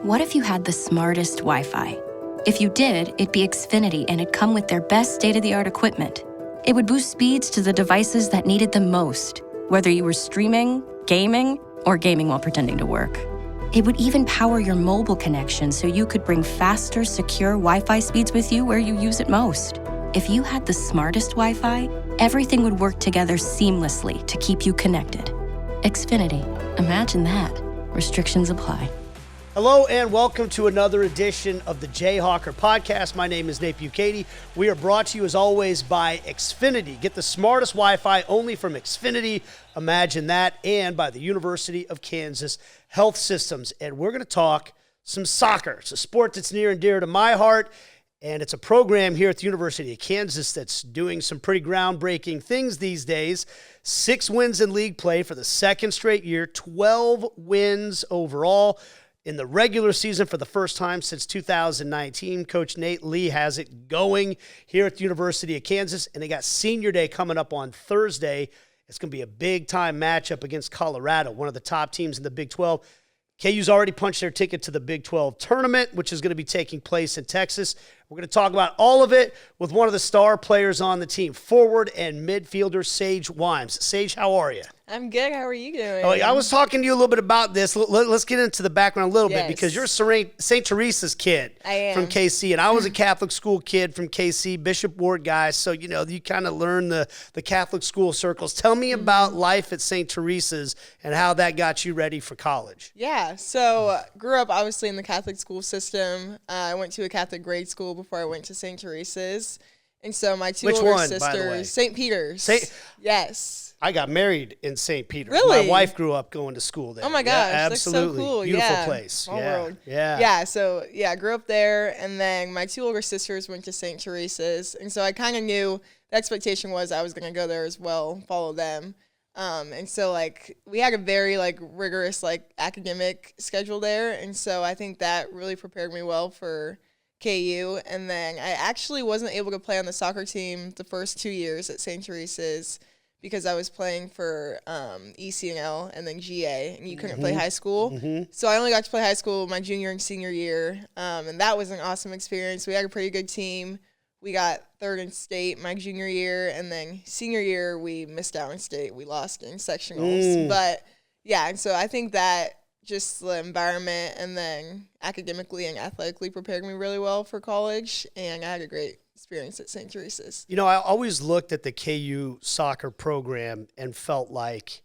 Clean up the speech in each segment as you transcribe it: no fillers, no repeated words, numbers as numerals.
What if you had the smartest Wi-Fi? If you did, it'd be Xfinity and it'd come with their best state-of-the-art equipment. It would boost speeds to the devices that needed them most, whether you were streaming, gaming, or gaming while pretending to work. It would even power your mobile connection so you could bring faster, secure Wi-Fi speeds with you where you use it most. If you had the smartest Wi-Fi, everything would work together seamlessly to keep you connected. Xfinity. Imagine that. Restrictions apply. Hello and welcome to another edition of the Jayhawker Podcast. My name is Nate Bukaty. We are brought to you as always by Xfinity. Get the smartest Wi-Fi only from Xfinity. Imagine that. And by the University of Kansas Health Systems. And we're going to talk some soccer. It's a sport that's near and dear to my heart. And it's a program here at the University of Kansas that's doing some pretty groundbreaking things these days. 6 wins in league play for the second straight year, 12 wins overall. In the regular season for the first time since 2019, Coach Nate Lee has it going here at the University of Kansas, and they got Senior Day coming up on Thursday. It's going to be a big-time matchup against Colorado, one of the top teams in the Big 12. KU's already punched their ticket to the Big 12 tournament, which is going to be taking place in Texas. We're going to talk about all of it with one of the star players on the team, forward and midfielder Saige Wimes. Saige, how are you? I'm good. How are you doing? Oh, I was talking to you a little bit about this. Let's get into the background a little bit because you're St. Teresa's kid from KC, and I was a Catholic school kid from KC, Bishop Ward guy, so, you kind of learn the Catholic school circles. Tell me about life at St. Teresa's and how that got you ready for college. Yeah, so grew up obviously in the Catholic school system. I went to a Catholic grade school before I went to St. Teresa's. And so my two older sisters, St. Peter's. Yes. I got married in St. Peter's. Really? My wife grew up going to school there. Oh my gosh, absolutely. that's so cool. Beautiful place. Small world. Yeah. So I grew up there, and then my two older sisters went to St. Teresa's, and so I kind of knew the expectation was I was going to go there as well, follow them. And so we had a very rigorous academic schedule there, and so I think that really prepared me well for KU. And then I actually wasn't able to play on the soccer team the first 2 years at St. Teresa's because I was playing for ECNL and then GA, and you couldn't play high school. So I only got to play high school my junior and senior year, and that was an awesome experience. We had a pretty good team. We got third in state my junior year, and then senior year we missed out in state. We lost in sectionals. But, and so I think that just the environment and then academically and athletically prepared me really well for college, and I had a great experience at St. Teresa's. I always looked at the KU soccer program and felt like,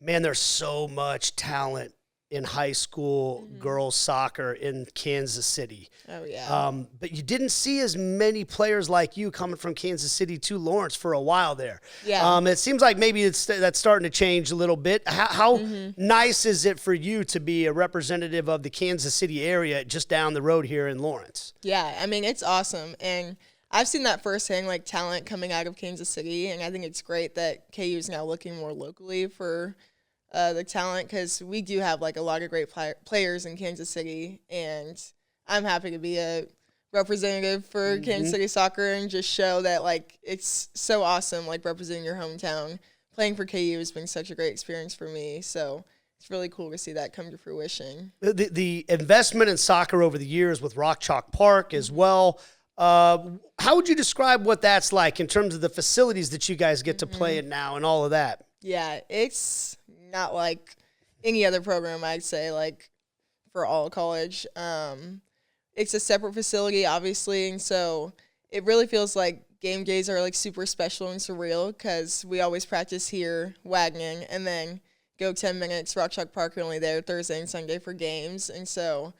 man, there's so much talent in high school girls soccer in Kansas City. Oh, yeah. But you didn't see as many players like you coming from Kansas City to Lawrence for a while there. Yeah. It seems like maybe that's starting to change a little bit. How nice is it for you to be a representative of the Kansas City area just down the road here in Lawrence? Yeah, I mean, it's awesome. And I've seen that firsthand, talent coming out of Kansas City, and I think it's great that KU is now looking more locally for the talent, because we do have a lot of great players in Kansas City, and I'm happy to be a representative for Kansas City soccer and just show that it's so awesome representing your hometown. Playing for KU has been such a great experience for me, so it's really cool to see that come to fruition. The investment in soccer over the years with Rock Chalk Park as well. How would you describe what that's like in terms of the facilities that you guys get to play in now and all of that? Yeah, it's not like any other program, I'd say, for all college. It's a separate facility, obviously, and so it really feels like game days are super special and surreal because we always practice here, Wagner, and then go 10 minutes, Rock Chalk Park, we're only there Thursday and Sunday for games, and so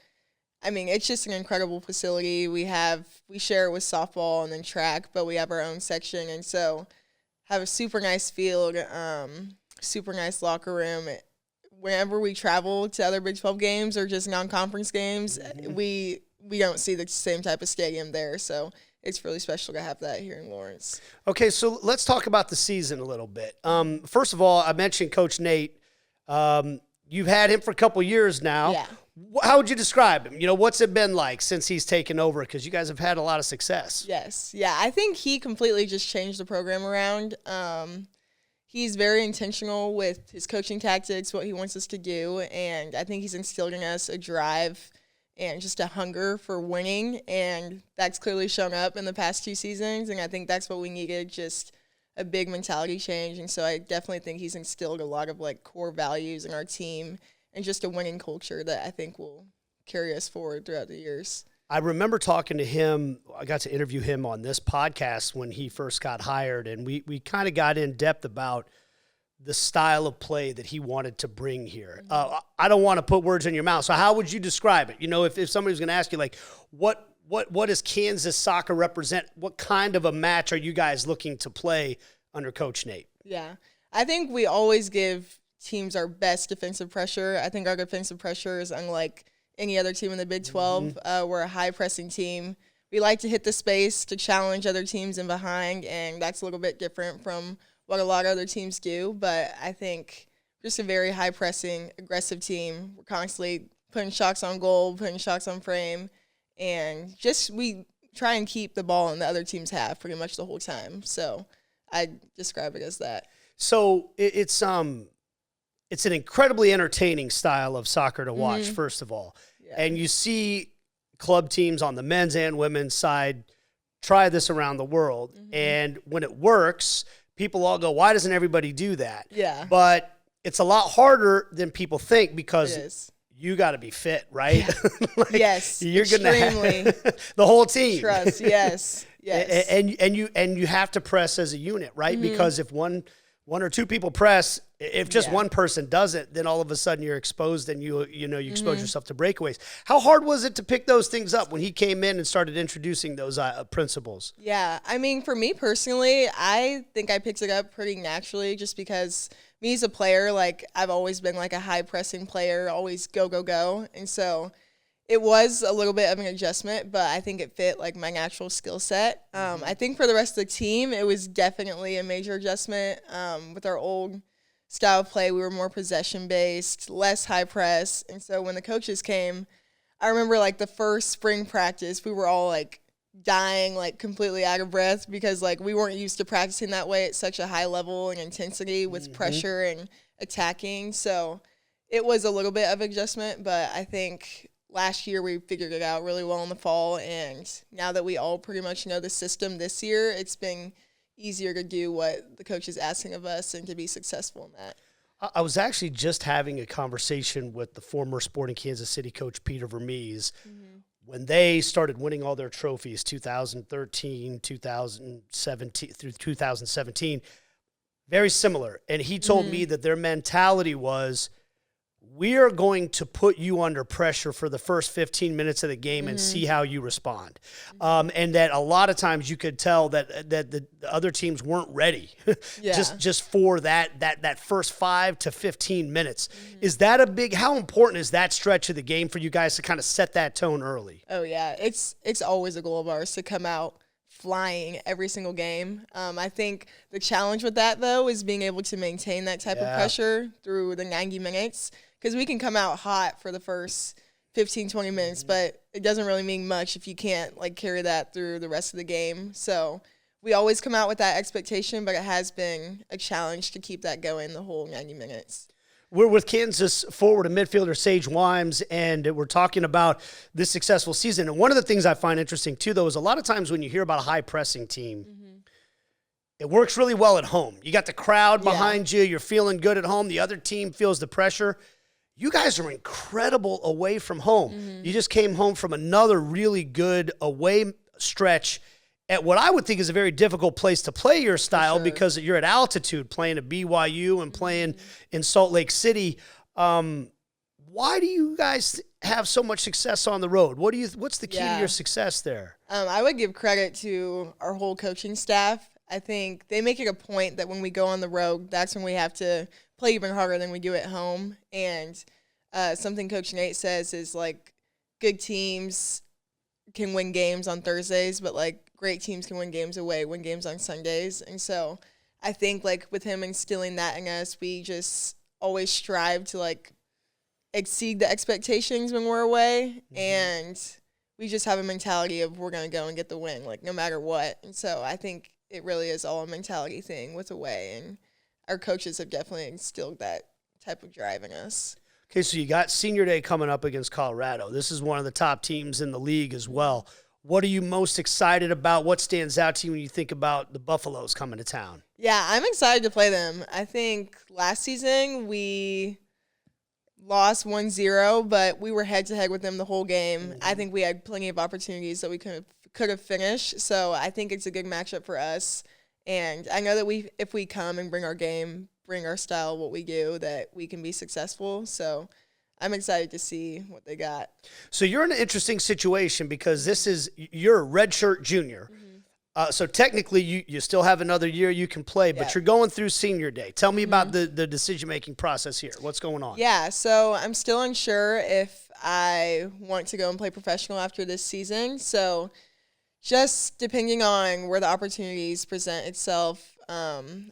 I mean, it's just an incredible facility. We share it with softball and then track, but we have our own section, and so have a super nice field, super nice locker room. Whenever we travel to other Big 12 games or just non-conference games, we don't see the same type of stadium there, so it's really special to have that here in Lawrence. Okay, so let's talk about the season a little bit. First of all, I mentioned Coach Nate. You've had him for a couple years now. Yeah. How would you describe him? What's it been like since he's taken over? Because you guys have had a lot of success. Yes. Yeah, I think he completely just changed the program around. He's very intentional with his coaching tactics, what he wants us to do, and I think he's instilled in us a drive and just a hunger for winning, and that's clearly shown up in the past 2 seasons, and I think that's what we needed, just a big mentality change. And so I definitely think he's instilled a lot of like core values in our team and just a winning culture that I think will carry us forward throughout the years. I remember talking to him. I got to interview him on this podcast when he first got hired, and we kind of got in depth about the style of play that he wanted to bring here. I don't want to put words in your mouth. So how would you describe it? You know, if somebody was going to ask you, like, what does Kansas soccer represent? What kind of a match are you guys looking to play under Coach Nate? Yeah, I think we always give teams our best defensive pressure. I think our defensive pressure is unlike any other team in the Big 12. We're a high-pressing team. We like to hit the space to challenge other teams in behind, and that's a little bit different from what a lot of other teams do. But I think just a very high-pressing, aggressive team. We're constantly putting shots on goal, putting shots on frame, and just we try and keep the ball in the other team's half pretty much the whole time. So I describe it as that. So it's an incredibly entertaining style of soccer to watch, first of all. Yeah. And you see club teams on the men's and women's side try this around the world. And when it works, people all go, why doesn't everybody do that? Yeah. But it's a lot harder than people think because you got to be fit, right? Yeah. Like, yes, you're extremely. Gonna the whole team. Trust, yes. Yes. And you have to press as a unit, right? Because if one or two people press, if just one person does it, then all of a sudden you're exposed and you expose yourself to breakaways. How hard was it to pick those things up when he came in and started introducing those principles? Yeah, I mean, for me personally, I think I picked it up pretty naturally just because me as a player, like I've always been like a high pressing player, always go, go, go. And so it was a little bit of an adjustment, but I think it fit like my natural skill set. I think for the rest of the team, it was definitely a major adjustment. With our old style of play, we were more possession based, less high press. And so when the coaches came, I remember like the first spring practice, we were all like dying, like completely out of breath because like we weren't used to practicing that way at such a high level and intensity with pressure and attacking. So it was a little bit of adjustment, but I think last year we figured it out really well in the fall, and now that we all pretty much know the system this year, it's been easier to do what the coach is asking of us and to be successful in that. I was actually just having a conversation with the former Sporting Kansas City coach, Peter Vermees, when they started winning all their trophies, 2013, 2017 through 2017, very similar. And he told me that their mentality was, we are going to put you under pressure for the first 15 minutes of the game and see how you respond. And that a lot of times you could tell that the other teams weren't ready just for that first 5 to 15 minutes. Is that how important is that stretch of the game for you guys to kind of set that tone early? Oh, yeah. It's always a goal of ours to come out flying every single game. I think the challenge with that, though, is being able to maintain that type of pressure through the 90 minutes. Because we can come out hot for the first 15, 20 minutes, but it doesn't really mean much if you can't like carry that through the rest of the game. So we always come out with that expectation, but it has been a challenge to keep that going the whole 90 minutes. We're with Kansas forward and midfielder Saige Wimes, and we're talking about this successful season. And one of the things I find interesting, too, though, is a lot of times when you hear about a high-pressing team, it works really well at home. You got the crowd behind you. You're feeling good at home. The other team feels the pressure. You guys are incredible away from home. You just came home from another really good away stretch at what I would think is a very difficult place to play your style because you're at altitude, playing at BYU and playing in Salt Lake City. Why do you guys have so much success on the road? What's the key to your success there? I would give credit to our whole coaching staff. I think they make it a point that when we go on the road, that's when we have to play even harder than we do at home. And something Coach Nate says is like good teams can win games on Thursdays, but like great teams can win games away, win games on Sundays. And so I think like with him instilling that in us, we just always strive to like exceed the expectations when we're away. And we just have a mentality of we're going to go and get the win, like no matter what. And so I think it really is all a mentality thing with away, and our coaches have definitely instilled that type of drive in us. Okay, so you got Senior Day coming up against Colorado. This is one of the top teams in the league as well. What are you most excited about? What stands out to you when you think about the Buffaloes coming to town? Yeah, I'm excited to play them. I think last season we lost 1-0, but we were head-to-head with them the whole game. I think we had plenty of opportunities that we could have finished, so I think it's a good matchup for us. And I know that if we come and bring our game, bring our style, what we do, that we can be successful. So I'm excited to see what they got. So you're in an interesting situation because you're a redshirt junior. So technically you still have another year you can play, but you're going through Senior Day. Tell me about the decision-making process here. What's going on? Yeah, so I'm still unsure if I want to go and play professional after this season. So just depending on where the opportunities present itself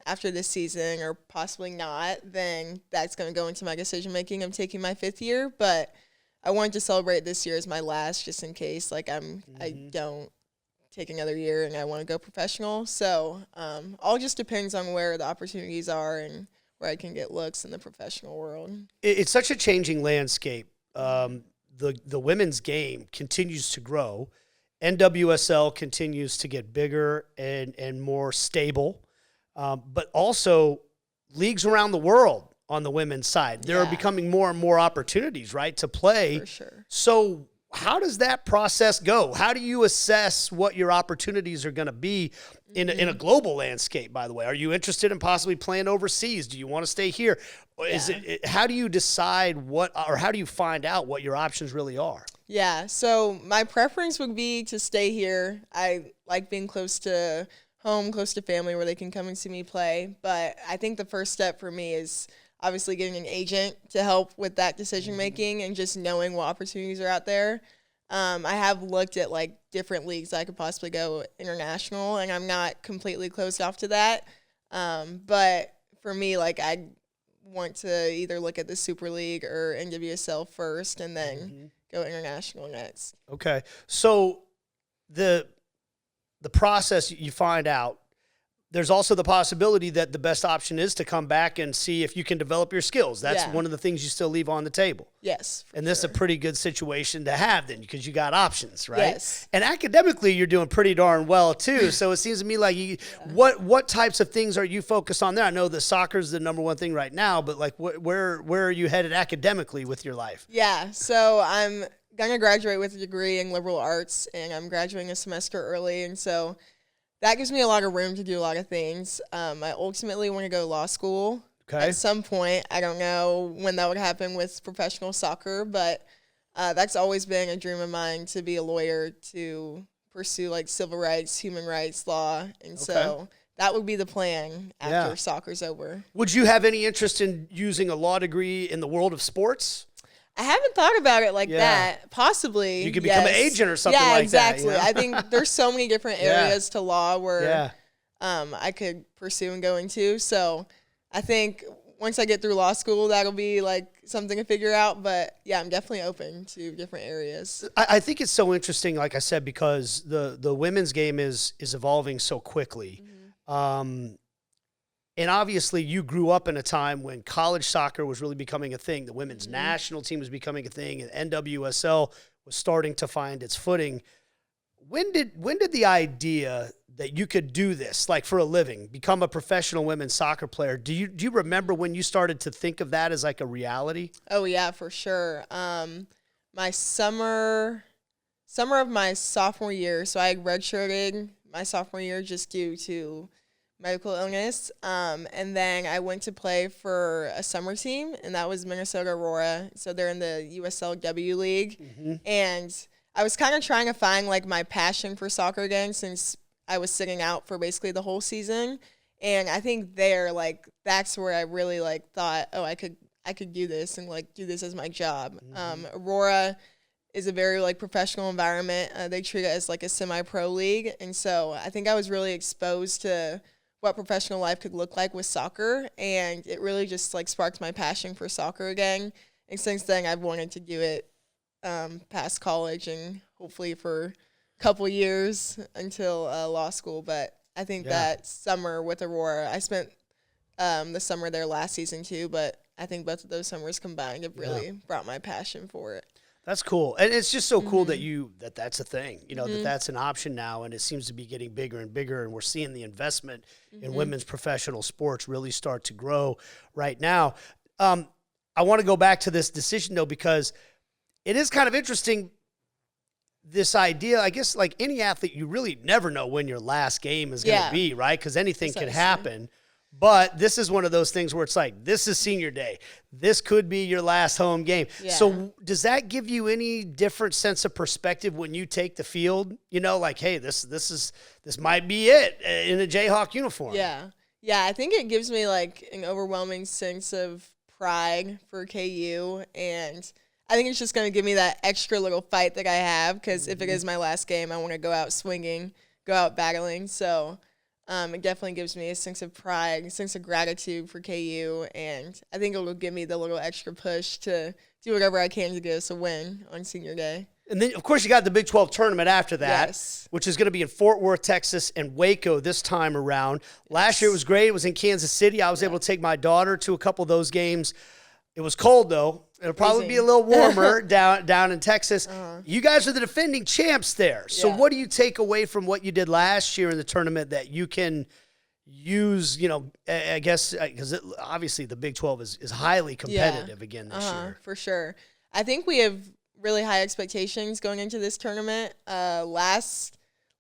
after this season or possibly not, then that's going to go into my decision-making. I'm taking my 5th year, but I wanted to celebrate this year as my last just in case I don't take another year and I want to go professional. So all just depends on where the opportunities are and where I can get looks in the professional world. It's such a changing landscape. The women's game continues to grow. NWSL continues to get bigger and more stable. But also leagues around the world on the women's side, there are becoming more and more opportunities, right, to play. For sure. So how does that process go? How do you assess what your opportunities are going to be in a global landscape, by the way? Are you interested in possibly playing overseas? Do you want to stay here? Or how do you decide how do you find out what your options really are? Yeah, so my preference would be to stay here. I like being close to home, close to family where they can come and see me play. But I think the first step for me is obviously getting an agent to help with that decision-making and just knowing what opportunities are out there. I have looked at, like, different leagues I could possibly go international, and I'm not completely closed off to that. But for me, like, I want to either look at the Super League or NWSL first and then go international next. Okay. So the process you find out, there's also the possibility that the best option is to come back and see if you can develop your skills. That's one of the things you still leave on the table. Yes. And this is a pretty good situation to have then because you got options, right? Yes. And academically, you're doing pretty darn well too. So it seems to me like what types of things are you focused on there? I know the soccer is the number one thing right now, but like where are you headed academically with your life? Yeah. So I'm going to graduate with a degree in liberal arts, and I'm graduating a semester early. And so that gives me a lot of room to do a lot of things. I ultimately want to go to law school at some point. I don't know when that would happen with professional soccer, but that's always been a dream of mine to be a lawyer, to pursue like civil rights, human rights law. And so that would be the plan after soccer's over. Would you have any interest in using a law degree in the world of sports? I haven't thought about it like that. Possibly. You could become an agent or something like that. Yeah, exactly. I think there's so many different areas to law where I could pursue and go into. So I think once I get through law school, that'll be like something to figure out. But yeah, I'm definitely open to different areas. I think it's so interesting, like I said, because the women's game is evolving so quickly. And obviously, you grew up in a time when college soccer was really becoming a thing. The women's national team was becoming a thing, and NWSL was starting to find its footing. When did the idea that you could do this, like for a living, become a professional women's soccer player? Do you remember when you started to think of that as like a reality? Oh yeah, for sure. My summer of my sophomore year, so I redshirted my sophomore year just due to medical illness, and then I went to play for a summer team, and that was Minnesota Aurora. So they're in the USLW League, and I was kind of trying to find like my passion for soccer again since I was sitting out for basically the whole season. And I think that's where I really like thought, oh, I could do this and like do this as my job. Aurora is a very like professional environment. They treat it as like a semi-pro league, and so I think I was really exposed to what professional life could look like with soccer, and it really just like sparked my passion for soccer again. And since then, I've wanted to do it past college and hopefully for a couple years until law school. But I think that summer with Aurora, I spent the summer there last season too, but I think both of those summers combined have really brought my passion for it. That's cool. And it's just so cool that that's a thing, that's an option now, and it seems to be getting bigger and bigger, and we're seeing the investment in women's professional sports really start to grow right now. I want to go back to this decision, though, because it is kind of interesting, this idea. I guess like any athlete, you really never know when your last game is going to be, right? Because anything can happen. But this is one of those things where it's like, this is senior day. This could be your last home game. Yeah. So does that give you any different sense of perspective when you take the field? Like, hey, this might be it in a Jayhawk uniform. Yeah. Yeah, I think it gives me like an overwhelming sense of pride for KU, and I think it's just going to give me that extra little fight that I have, because if it is my last game, I want to go out swinging, go out battling. So it definitely gives me a sense of pride, a sense of gratitude for KU, and I think it will give me the little extra push to do whatever I can to get us a win on senior day. And then, of course, you got the Big 12 tournament after that, which is going to be in Fort Worth, Texas, and Waco this time around. Last year it was great. It was in Kansas City. I was able to take my daughter to a couple of those games. It was cold, though. It'll probably be a little warmer down in Texas. You guys are the defending champs there. So what do you take away from what you did last year in the tournament that you can use, I guess, because obviously the Big 12 is highly competitive again this year. For sure. I think we have really high expectations going into this tournament. Last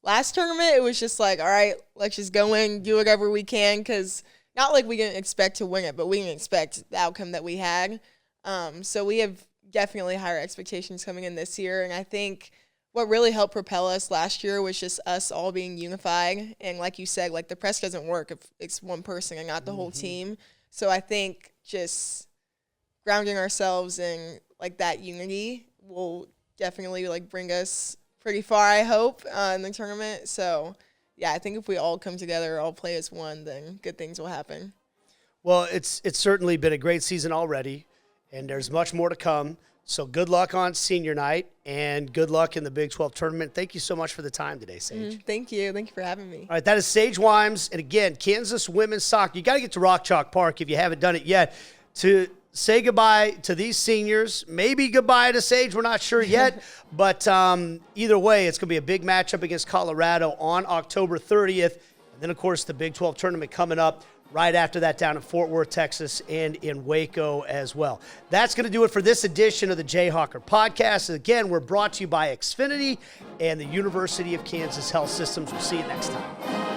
tournament, it was just like, all right, let's just go in, do whatever we can, because not like we didn't expect to win it, but we didn't expect the outcome that we had. So we have definitely higher expectations coming in this year, and I think what really helped propel us last year was just us all being unified. And like you said, like the press doesn't work if it's one person and not the whole team. So I think just grounding ourselves in like that unity will definitely like bring us pretty far, I hope, in the tournament. So yeah, I think if we all come together, all play as one, then good things will happen. Well, it's certainly been a great season already, and there's much more to come. So good luck on senior night, and good luck in the Big 12 tournament. Thank you so much for the time today, Saige. Thank you. Thank you for having me. All right, that is Saige Wimes. And again, Kansas women's soccer. You got to get to Rock Chalk Park if you haven't done it yet to say goodbye to these seniors. Maybe goodbye to Saige. We're not sure yet. But either way, it's going to be a big matchup against Colorado on October 30th. And then, of course, the Big 12 tournament coming up right after that down in Fort Worth, Texas, and in Waco as well. That's going to do it for this edition of the Jayhawker Podcast. Again, we're brought to you by Xfinity and the University of Kansas Health Systems. We'll see you next time.